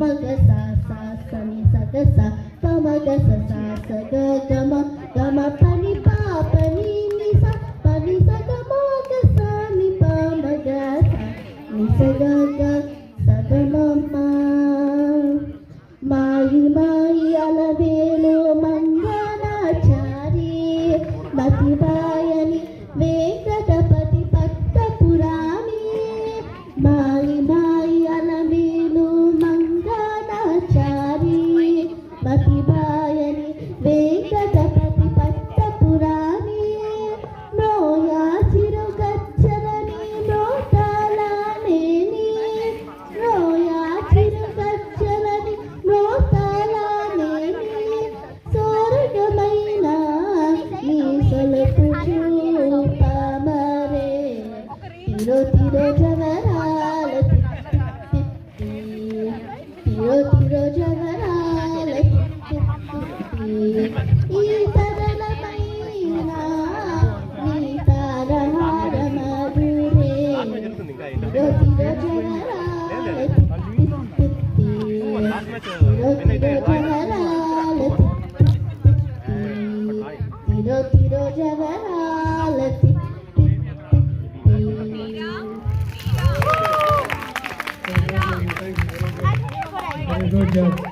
మగ సా సా సని సగ సా పమగ స సా సగ గమ గమ పని పా పని ని సా పని సగ మగ సా ని పమగ సా ని సగ గ సగ మమ మాయి మాయి అలవేలు మంగళాచారి మతిబాయని వెంకటపతి పట్ట పురాణి మాయి మాయి అలవేలు మంగళాచారి మతిబాయని వెంకటపతి పట్ట పురాణి నోయా చిరు గచ్చరని నోటాలనేని నోయా చిరు గచ్చరని నోటాలనేని స్వర్గమైన నీ సొలపు చూపమరే తిరో తిరో జవరాల తిరో తిరో జవరాల ఈ సరళమైన నీ తారహార మధురే తిరో తిరో జవరాల తిరో తిరో జవరాల తిరో తిరో జవరాల Very good job.